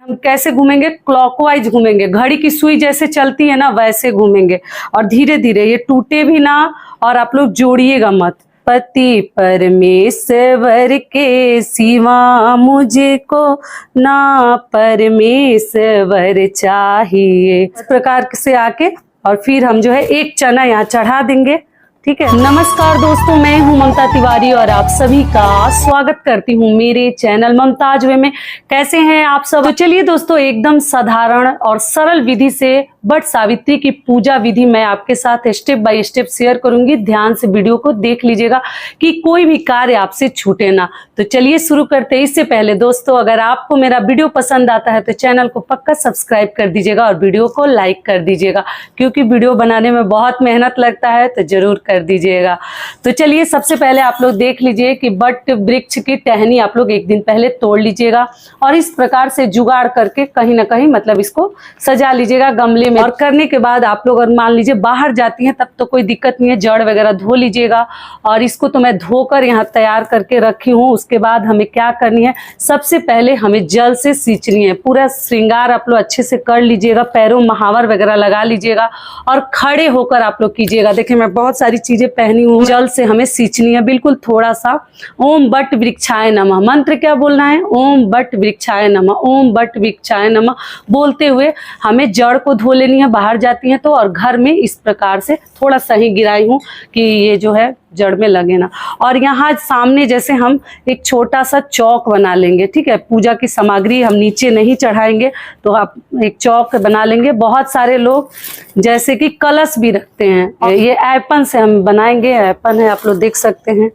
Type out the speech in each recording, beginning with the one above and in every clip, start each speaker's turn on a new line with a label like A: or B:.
A: हम कैसे घूमेंगे, क्लॉकवाइज घूमेंगे, घड़ी की सुई जैसे चलती है ना वैसे घूमेंगे। और धीरे धीरे ये टूटे भी ना, और आप लोग जोड़िएगा मत। पति परमेश्वर के सिवा मुझको ना परमेश्वर चाहिए। इस प्रकार से आके और फिर हम जो है एक चना यहाँ चढ़ा देंगे। ठीक है। नमस्कार दोस्तों, मैं हूं ममता तिवारी और आप सभी का स्वागत करती हूं मेरे चैनल ममताज वे में। कैसे हैं आप सब? तो चलिए दोस्तों, एकदम साधारण और सरल विधि से वट सावित्री की पूजा विधि मैं आपके साथ स्टेप बाय स्टेप शेयर करूंगी। ध्यान से वीडियो को देख लीजिएगा कि कोई भी कार्य आपसे छूटे ना। तो चलिए शुरू करते हैं। इससे पहले दोस्तों, अगर आपको मेरा वीडियो पसंद आता है तो चैनल को पक्का सब्सक्राइब कर दीजिएगा और वीडियो को लाइक कर दीजिएगा, क्योंकि वीडियो बनाने में बहुत मेहनत लगता है, तो जरूर कर दीजिएगा। तो चलिए, सबसे पहले आप लोग देख लीजिए कि वट वृक्ष की टहनी आप लोग एक दिन पहले तोड़ लीजिएगा और इस प्रकार से जुगाड़ करके कहीं ना कहीं मतलब इसको सजा लीजिएगा गमले में। और करने के बाद आप लोग अगर मान लीजिए बाहर जाती हैं तब तो कोई दिक्कत नहीं है, जड़ वगैरह धो लीजिएगा। और इसको तो मैं धोकर यहाँ तैयार करके रखी हूँ। उसके बाद हमें क्या करनी है, सबसे पहले हमें जल से सींचनी है। पूरा श्रृंगार आप लोग अच्छे से कर लीजिएगा, पैरों महावर वगैरह लगा लीजिएगा और खड़े होकर आप लोग कीजिएगा। देखिए, मैं बहुत सारी चीजें पहनी हूँ। जल से हमें सींचनी है बिल्कुल थोड़ा सा। ओम वट वृक्षाय नमः, मंत्र क्या बोलना है, ओम वट वृक्षाय नमः, ओम वट वृक्षाय नमः बोलते हुए हमें जड़ को धो लेनी है बाहर जाती है तो। और घर में इस प्रकार से थोड़ा सा ही गिराई हूँ कि ये जो है जड़ में लगे ना। और यहाँ सामने जैसे हम एक छोटा सा चौक बना लेंगे। ठीक है, पूजा की सामग्री हम नीचे नहीं चढ़ाएंगे तो आप एक चौक बना लेंगे। बहुत सारे लोग जैसे कि कलश भी रखते हैं, ये ऐपन से हम बनाएंगे। ऐपन है, आप लोग देख सकते हैं।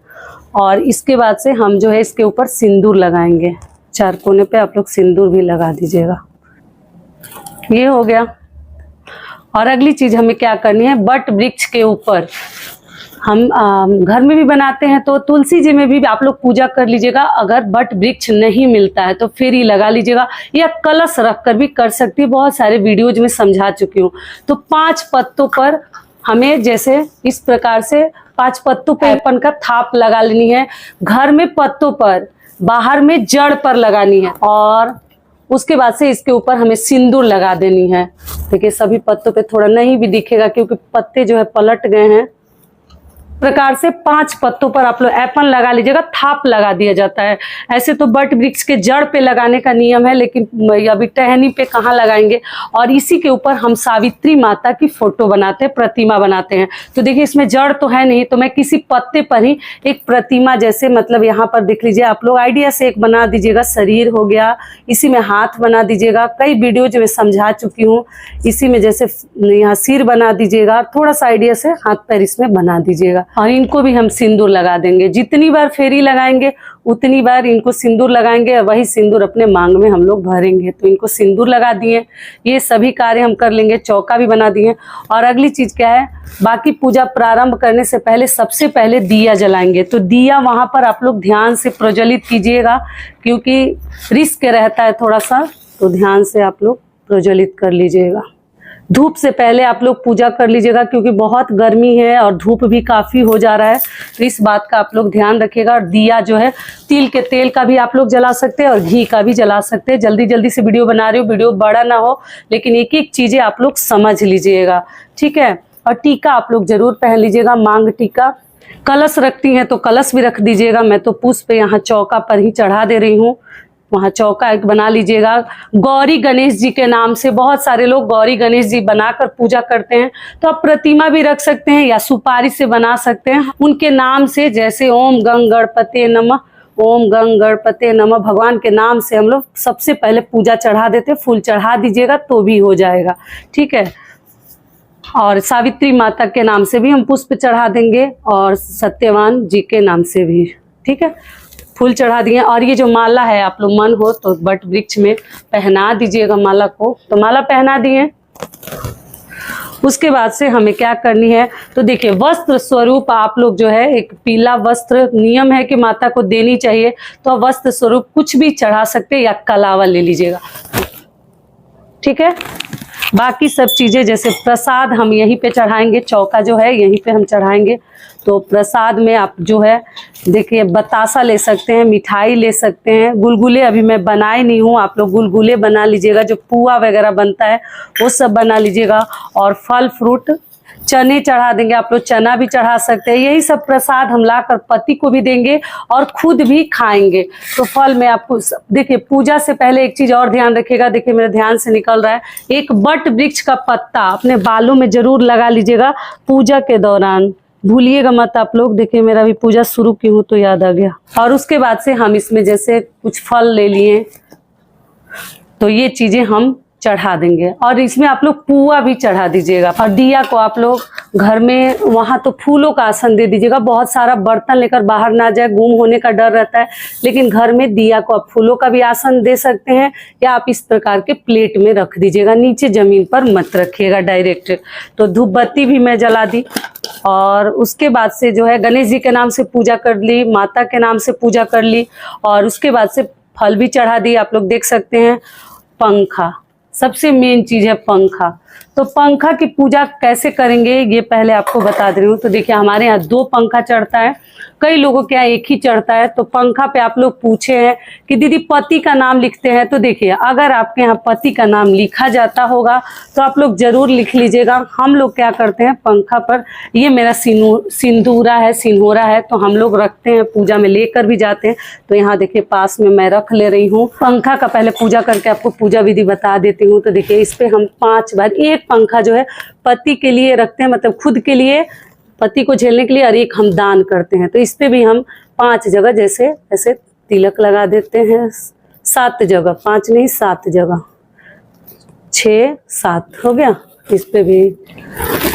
A: और इसके बाद से हम जो है इसके ऊपर सिंदूर लगाएंगे। चार कोने पे आप लोग सिंदूर भी लगा दीजिएगा। ये हो गया। और अगली चीज हमें क्या करनी है, वट वृक्ष के ऊपर हम घर में भी बनाते हैं तो तुलसी जी में भी आप लोग पूजा कर लीजिएगा। अगर वट वृक्ष नहीं मिलता है तो फेरी लगा लीजिएगा, या कलश रख कर भी कर सकती है। बहुत सारे वीडियोज में समझा चुकी हूँ। तो 5 पत्तों पर हमें जैसे इस प्रकार से 5 पत्तों पे ऐपन का थाप लगा लेनी है। घर में पत्तों पर, बाहर में जड़ पर लगानी है। और उसके बाद से इसके ऊपर हमें सिंदूर लगा देनी है। देखिए, सभी पत्तों पे थोड़ा नहीं भी दिखेगा क्योंकि पत्ते जो है पलट गए हैं। प्रकार से 5 पत्तों पर आप लोग ऐपन लगा लीजिएगा, थाप लगा दिया जाता है। ऐसे तो वट वृक्ष के जड़ पे लगाने का नियम है, लेकिन अभी टहनी पे कहाँ लगाएंगे। और इसी के ऊपर हम सावित्री माता की फोटो बनाते हैं, प्रतिमा बनाते हैं। तो देखिए, इसमें जड़ तो है नहीं, तो मैं किसी पत्ते पर ही एक प्रतिमा जैसे मतलब यहाँ पर देख लीजिए आप लोग, आइडिया से एक बना दीजिएगा। शरीर हो गया, इसी में हाथ बना दीजिएगा। कई वीडियोज में समझा चुकी हूँ। इसी में जैसे यहाँ सिर बना दीजिएगा, थोड़ा सा आइडिया से हाथ पैर इसमें बना दीजिएगा। और इनको भी हम सिंदूर लगा देंगे। जितनी बार फेरी लगाएंगे उतनी बार इनको सिंदूर लगाएंगे और वही सिंदूर अपने मांग में हम लोग भरेंगे। तो इनको सिंदूर लगा दिए, ये सभी कार्य हम कर लेंगे। चौका भी बना दिए। और अगली चीज क्या है, बाकी पूजा प्रारंभ करने से पहले सबसे पहले दिया जलाएंगे। तो दिया वहां पर आप लोग ध्यान से प्रज्वलित कीजिएगा, क्योंकि रिस्क रहता है थोड़ा सा, तो ध्यान से आप लोग प्रज्वलित कर लीजिएगा। धूप से पहले आप लोग पूजा कर लीजिएगा, क्योंकि बहुत गर्मी है और धूप भी काफ़ी हो जा रहा है। तो इस बात का आप लोग ध्यान रखिएगा। और दिया जो है तिल के तेल का भी आप लोग जला सकते हैं और घी का भी जला सकते हैं। जल्दी जल्दी से वीडियो बना रही हूँ, वीडियो बड़ा ना हो, लेकिन एक एक चीज़ें आप लोग समझ लीजिएगा। ठीक है। और टीका आप लोग जरूर पहन लीजिएगा, मांग टीका। कलश रखती हैं तो कलश भी रख दीजिएगा। मैं तो पुष्प यहाँ चौका पर ही चढ़ा दे रही हूँ। वहाँ चौका एक बना लीजिएगा। गौरी गणेश जी के नाम से बहुत सारे लोग गौरी गणेश जी बनाकर पूजा करते हैं, तो आप प्रतिमा भी रख सकते हैं या सुपारी से बना सकते हैं उनके नाम से। जैसे ओम गंग गणपते नमः, ओम गंग गणपते नमः, भगवान के नाम से हम लोग सबसे पहले पूजा चढ़ा देते। फूल चढ़ा दीजिएगा तो भी हो जाएगा। ठीक है। और सावित्री माता के नाम से भी हम पुष्प चढ़ा देंगे और सत्यवान जी के नाम से भी। ठीक है, फूल चढ़ा दिए। और ये जो माला है आप लोग मन हो तो वट वृक्ष में पहना दीजिएगा माला को। तो माला पहना दिए। उसके बाद से हमें क्या करनी है, तो देखिए, वस्त्र स्वरूप आप लोग जो है एक पीला वस्त्र नियम है कि माता को देनी चाहिए। तो वस्त्र स्वरूप कुछ भी चढ़ा सकते हैं या कलावा ले लीजिएगा। ठीक है। बाकी सब चीज़ें जैसे प्रसाद हम यहीं पे चढ़ाएंगे, चौका जो है यहीं पे हम चढ़ाएंगे। तो प्रसाद में आप जो है देखिए बतासा ले सकते हैं, मिठाई ले सकते हैं। गुलगुले अभी मैं बनाए नहीं हूँ, आप लोग गुलगुले बना लीजिएगा, जो पुआ वगैरह बनता है वो सब बना लीजिएगा। और फल फ्रूट चने चढ़ा देंगे, आप लोग चना भी चढ़ा सकते हैं। यही सब प्रसाद हम लाकर पति को भी देंगे और खुद भी खाएंगे। तो फल में आपको देखिए, पूजा से पहले एक चीज और ध्यान रखिएगा, देखिए मेरे ध्यान से निकल रहा है, एक बट वृक्ष का पत्ता अपने बालों में जरूर लगा लीजिएगा पूजा के दौरान, भूलिएगा मत आप लोग। देखिए मेरा भी पूजा शुरू की हूँ तो याद आ गया। और उसके बाद से हम इसमें जैसे कुछ फल ले लिए तो ये चीजें हम चढ़ा देंगे। और इसमें आप लोग पुआ भी चढ़ा दीजिएगा। और दिया को आप लोग घर में वहां तो फूलों का आसन दे दीजिएगा, बहुत सारा बर्तन लेकर बाहर ना जाए, गुम होने का डर रहता है। लेकिन घर में दिया को आप फूलों का भी आसन दे सकते हैं, या आप इस प्रकार के प्लेट में रख दीजिएगा, नीचे जमीन पर मत रखिएगा डायरेक्ट। तो धूप बत्ती भी मैं जला दी। और उसके बाद से जो है गणेश जी के नाम से पूजा कर ली, माता के नाम से पूजा कर ली, और उसके बाद से फल भी चढ़ा दी। आप लोग देख सकते हैं पंखा, सबसे मेन चीज है पंखा। तो पंखा की पूजा कैसे करेंगे ये पहले आपको बता दे रही हूँ। तो देखिए हमारे यहाँ 2 पंखा चढ़ता है, कई लोगों के यहाँ एक ही चढ़ता है। तो पंखा पे आप लोग पूछे हैं कि दीदी पति का नाम लिखते हैं, तो देखिए अगर आपके यहाँ पति का नाम लिखा जाता होगा तो आप लोग जरूर लिख लीजिएगा। हम लोग क्या करते हैं पंखा पर, ये मेरा सिंदूरा है, सिन्होरा है, तो हम लोग रखते हैं, पूजा में लेकर भी जाते हैं। तो यहाँ देखिए पास में मैं रख ले रही हूँ। पंखा का पहले पूजा करके आपको पूजा विधि बता देती हूँ। तो देखिए इस पे हम 5 बार, एक पंखा जो है पति के लिए रखते हैं, मतलब खुद के लिए, पति को झेलने के लिए, और एक हम दान करते हैं। तो इस पे भी हम 5 जगह जैसे ऐसे तिलक लगा देते हैं, 7 जगह, 5 नहीं 7 जगह, 6 7 हो गया। इस पे भी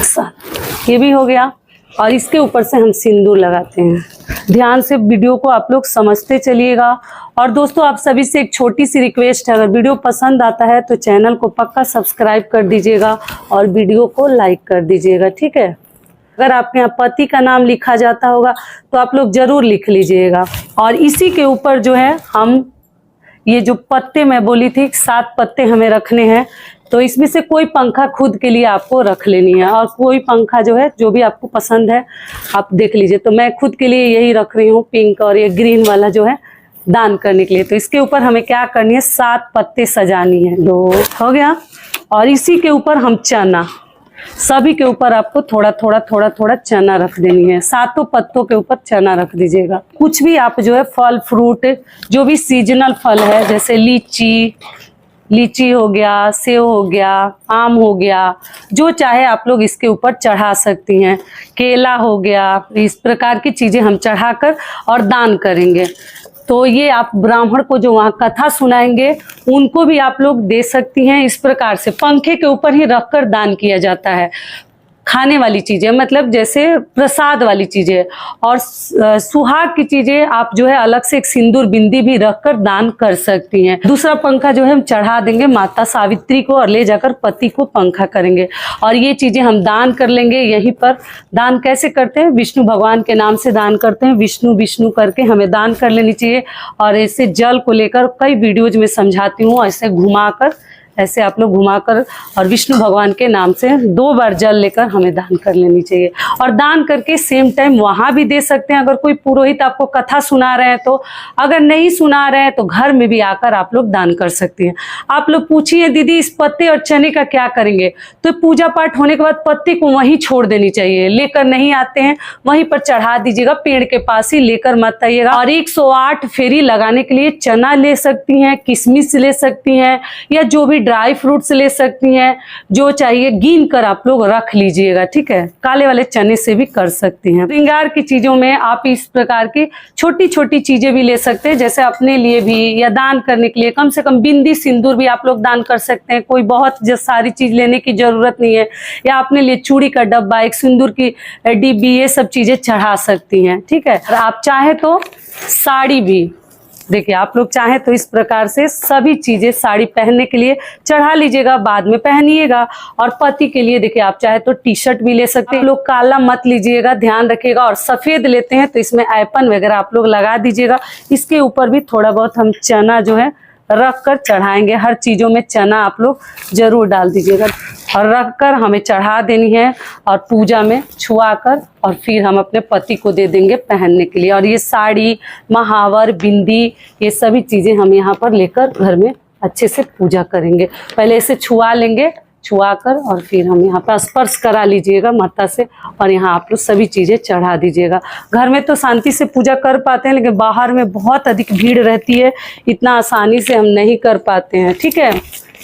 A: 7, ये भी हो गया। और इसके ऊपर से हम सिंदूर लगाते हैं। ध्यान से वीडियो को आप लोग समझते चलिएगा। और दोस्तों आप सभी से एक छोटी सी रिक्वेस्ट है, अगर वीडियो पसंद आता है तो चैनल को पक्का सब्सक्राइब कर दीजिएगा और वीडियो को लाइक कर दीजिएगा, ठीक है। अगर आपके यहाँ पति का नाम लिखा जाता होगा तो आप लोग जरूर लिख लीजिएगा। और इसी के ऊपर जो है हम ये जो पत्ते मैं बोली थी 7 पत्ते हमें रखने हैं, तो इसमें से कोई पंखा खुद के लिए आपको रख लेनी है, और कोई पंखा जो है जो भी आपको पसंद है आप देख लीजिए। तो मैं खुद के लिए यही रख रही हूँ, पिंक, और ये ग्रीन वाला जो है दान करने के लिए। तो इसके ऊपर हमें क्या करनी है, 7 पत्ते सजानी है। 2 हो गया। और इसी के ऊपर हम चना, सभी के ऊपर आपको थोड़ा थोड़ा थोड़ा थोड़ा चना रख देनी है। 7 पत्तों के ऊपर चना रख दीजिएगा। कुछ भी आप जो है फल फ्रूट, जो भी सीजनल फल है, जैसे लीची हो गया, सेव हो गया, आम हो गया, जो चाहे आप लोग इसके ऊपर चढ़ा सकती हैं। केला हो गया, इस प्रकार की चीजें हम चढ़ाकर और दान करेंगे। तो ये आप ब्राह्मण को जो वहाँ कथा सुनाएंगे उनको भी आप लोग दे सकती हैं। इस प्रकार से पंखे के ऊपर ही रखकर दान किया जाता है। खाने वाली चीजें, मतलब जैसे प्रसाद वाली चीजें, और सुहाग की चीजें आप जो है अलग से एक सिंदूर बिंदी भी रखकर दान कर सकती हैं। दूसरा पंखा जो है हम चढ़ा देंगे माता सावित्री को, और ले जाकर पति को पंखा करेंगे। और ये चीजें हम दान कर लेंगे यहीं पर। दान कैसे करते हैं, विष्णु भगवान के नाम से दान करते हैं, विष्णु विष्णु करके हमें दान कर लेनी चाहिए। और ऐसे जल को लेकर कई वीडियोज में समझाती हूँ, ऐसे घुमाकर, ऐसे आप लोग घुमाकर, और विष्णु भगवान के नाम से 2 बार जल लेकर हमें दान कर लेनी चाहिए। और दान करके सेम टाइम वहां भी दे सकते हैं, अगर कोई पुरोहित आपको कथा सुना रहे हैं तो। अगर नहीं सुना रहे हैं तो घर में भी आकर आप लोग दान कर सकती हैं। आप लोग पूछिए दीदी इस पत्ते और चने का क्या करेंगे, तो पूजा पाठ होने के बाद पत्ते को वहीं छोड़ देनी चाहिए, लेकर नहीं आते हैं वहीं पर चढ़ा दीजिएगा, पेड़ के पास ही, लेकर मत आइएगा। और 108 फेरी लगाने के लिए चना ले सकती हैं, किशमिश ले सकती हैं, या जो भी ड्राई फ्रूट्स ले सकती हैं, जो चाहिए गिन कर आप लोग रख लीजिएगा, ठीक है। काले वाले चने से भी कर सकती हैं। श्रृंगार की चीजों में आप इस प्रकार की छोटी छोटी चीजें भी ले सकते हैं, जैसे अपने लिए भी या दान करने के लिए कम से कम बिंदी सिंदूर भी आप लोग दान कर सकते हैं। कोई बहुत सारी चीज लेने की जरूरत नहीं है। या अपने लिए चूड़ी का डब्बा, एक सिंदूर की डिब्बी, ये सब चीजें चढ़ा सकती हैं, ठीक है। और आप चाहे तो साड़ी भी, देखिए आप लोग चाहें तो इस प्रकार से सभी चीजें साड़ी पहनने के लिए चढ़ा लीजिएगा, बाद में पहनिएगा। और पति के लिए देखिए आप चाहे तो टी शर्ट भी ले सकते हैं। लोग काला मत लीजिएगा, ध्यान रखिएगा। और सफेद लेते हैं तो इसमें ऐपन वगैरह आप लोग लगा दीजिएगा। इसके ऊपर भी थोड़ा बहुत हम चना जो है रख कर चढ़ाएंगे। हर चीज़ों में चना आप लोग जरूर डाल दीजिएगा और रख कर हमें चढ़ा देनी है और पूजा में छुआ कर और फिर हम अपने पति को दे देंगे पहनने के लिए। और ये साड़ी, महावर, बिंदी, ये सभी चीज़ें हम यहाँ पर लेकर घर में अच्छे से पूजा करेंगे। पहले इसे छुआ लेंगे, छुआ कर और फिर हम यहाँ पर स्पर्श करा लीजिएगा माता से और यहाँ आप लोग सभी चीज़ें चढ़ा दीजिएगा। घर में तो शांति से पूजा कर पाते हैं, लेकिन बाहर में बहुत अधिक भीड़ रहती है, इतना आसानी से हम नहीं कर पाते हैं। ठीक है,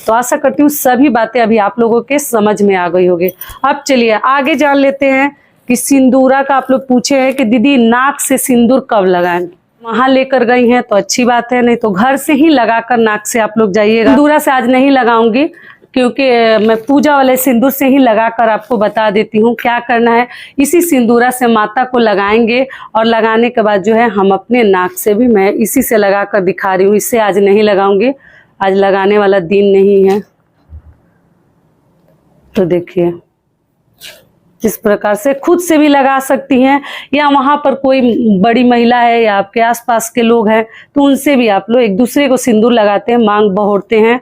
A: तो आशा करती हूँ सभी बातें अभी आप लोगों के समझ में आ गई होगी। अब चलिए आगे जान लेते हैं कि सिंदूरा का आप लोग पूछे हैं कि दीदी नाक से सिंदूर कब लगाएं। वहाँ लेकर गई हैं तो अच्छी बात है, नहीं तो घर से ही लगाकर नाक से आप लोग जाइएगा। सिंदूरा से आज नहीं लगाऊंगी क्योंकि मैं पूजा वाले सिंदूर से ही लगाकर आपको बता देती हूँ क्या करना है। इसी सिंदूरा से माता को लगाएंगे और लगाने के बाद जो है हम अपने नाक से भी मैं इसी से लगाकर दिखा रही हूँ। इससे आज नहीं लगाऊंगी, आज लगाने वाला दिन नहीं है। तो देखिए इस प्रकार से खुद से भी लगा सकती हैं, या वहाँ पर कोई बड़ी महिला है या आपके आसपास के लोग हैं तो उनसे भी आप लोग एक दूसरे को सिंदूर लगाते हैं, मांग बहोरते हैं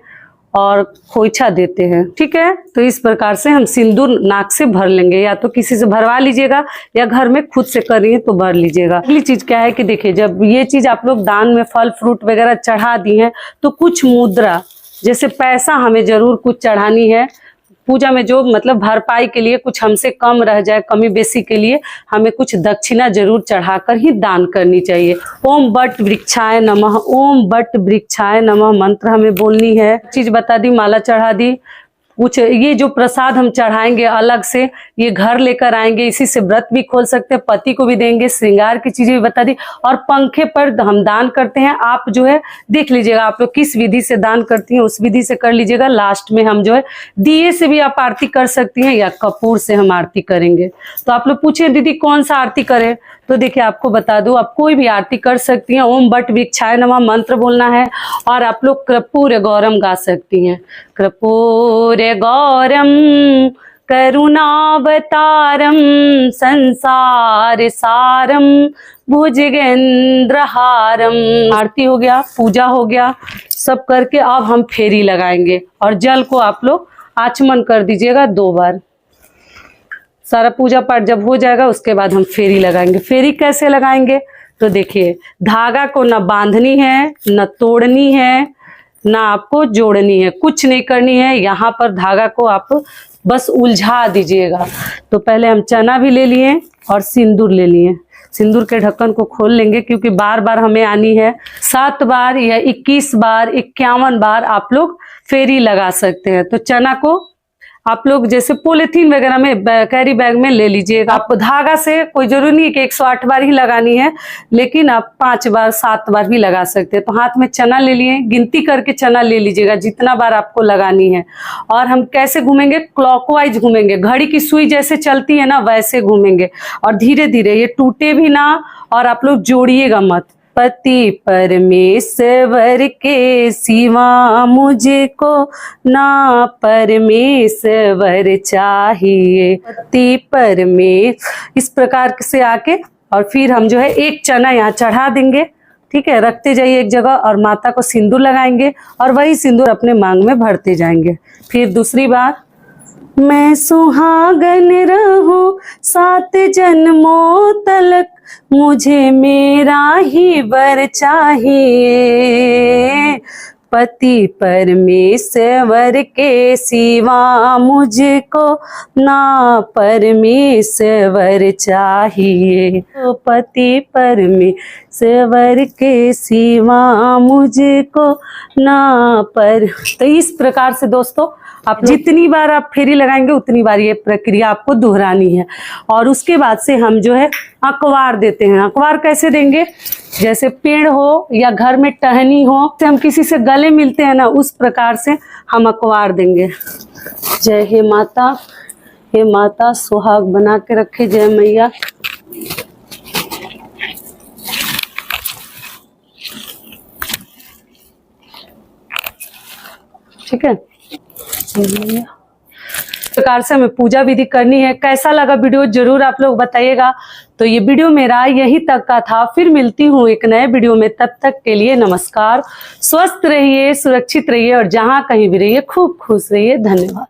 A: और खोइछा देते हैं। ठीक है, तो इस प्रकार से हम सिंदूर नाक से भर लेंगे, या तो किसी से भरवा लीजिएगा या घर में खुद से कर रही है तो भर लीजिएगा। अगली चीज क्या है कि देखिए जब ये चीज आप लोग दान में फल फ्रूट वगैरह चढ़ा दी हैं तो कुछ मुद्रा जैसे पैसा हमें जरूर कुछ चढ़ानी है। पूजा में जो मतलब भरपाई के लिए कुछ हमसे कम रह जाए, कमी बेसी के लिए हमें कुछ दक्षिणा जरूर चढ़ाकर ही दान करनी चाहिए। ओम बट वृक्षाय नमः, ओम बट वृक्षाय नमः मंत्र हमें बोलनी है। चीज बता दी, माला चढ़ा दी। कुछ ये जो प्रसाद हम चढ़ाएंगे अलग से ये घर लेकर आएंगे, इसी से व्रत भी खोल सकते हैं, पति को भी देंगे। श्रृंगार की चीजें भी बता दी और पंखे पर हम दान करते हैं। आप जो है देख लीजिएगा आप लोग किस विधि से दान करती हैं, उस विधि से कर लीजिएगा। लास्ट में हम जो है दिए से भी आप आरती कर सकती हैं या कपूर से हम आरती करेंगे। तो आप लोग पूछे दीदी कौन सा आरती करें, तो देखिए आपको बता दूं आप कोई भी आरती कर सकती हैं। ओम बट वृक्षाय नमः मंत्र बोलना है और आप लोग कर्पूर गौरम गा सकती हैं। कर्पूर गौरम करुणावतारम संसार सारम भुजगेंद्रहारम। आरती हो गया, पूजा हो गया, सब करके अब हम फेरी लगाएंगे और जल को आप लोग आचमन कर दीजिएगा 2 बार। सारा पूजा पाठ जब हो जाएगा उसके बाद हम फेरी लगाएंगे। फेरी कैसे लगाएंगे तो देखिए धागा को ना बांधनी है, न तोड़नी है, ना आपको जोड़नी है, कुछ नहीं करनी है। यहाँ पर धागा को आप बस उलझा दीजिएगा। तो पहले हम चना भी ले लिए और सिंदूर ले लिए। सिंदूर के ढक्कन को खोल लेंगे क्योंकि बार बार हमें आनी है। 7 बार या 21 बार 51 बार आप लोग फेरी लगा सकते हैं। तो चना को आप लोग जैसे पॉलिथीन वगैरह में कैरी बैग में ले लीजिएगा। आप धागा से कोई जरूरी नहीं कि 108 बार ही लगानी है, लेकिन आप 5 बार 7 बार भी लगा सकते हैं। तो हाथ में चना ले लिए, गिनती करके चना ले लीजिएगा जितना बार आपको लगानी है। और हम कैसे घूमेंगे, क्लॉकवाइज घूमेंगे। घड़ी की सुई जैसे चलती है ना वैसे घूमेंगे और धीरे धीरे, ये टूटे भी ना और आप लोग जोड़िएगा मत। पति परमेश्वर के सिवा मुझको ना परमेश्वर चाहिए। पति परमेश्वर इस प्रकार से आके और फिर हम जो है एक चना यहाँ चढ़ा देंगे। ठीक है, रखते जाइए एक जगह और माता को सिंदूर लगाएंगे और वही सिंदूर अपने मांग में भरते जाएंगे। फिर दूसरी बार, मैं सुहागन रहूं 7 जन्मों तलक, मुझे मेरा ही वर चाहिए। पति परमेश्वर के सिवा मुझको ना परमेश्वर चाहिए। तो पति परमेश्वर के सिवा मुझको ना पर। तो इस प्रकार से दोस्तों आप जितनी बार आप फेरी लगाएंगे उतनी बार ये प्रक्रिया आपको दोहरानी है। और उसके बाद से हम जो है अखबार देते हैं। अखबार कैसे देंगे, जैसे पेड़ हो या घर में टहनी हो, तो हम किसी से गले मिलते हैं ना, उस प्रकार से हम अखबार देंगे। जय हे माता, हे माता सुहाग बना के रखे, जय मैया। ठीक है, तो प्रकार से हमें पूजा विधि करनी है। कैसा लगा वीडियो जरूर आप लोग बताइएगा। तो ये वीडियो मेरा यही तक का था, फिर मिलती हूँ एक नए वीडियो में। तब तक के लिए नमस्कार। स्वस्थ रहिए, सुरक्षित रहिए और जहाँ कहीं भी रहिए खूब खुश रहिए। धन्यवाद।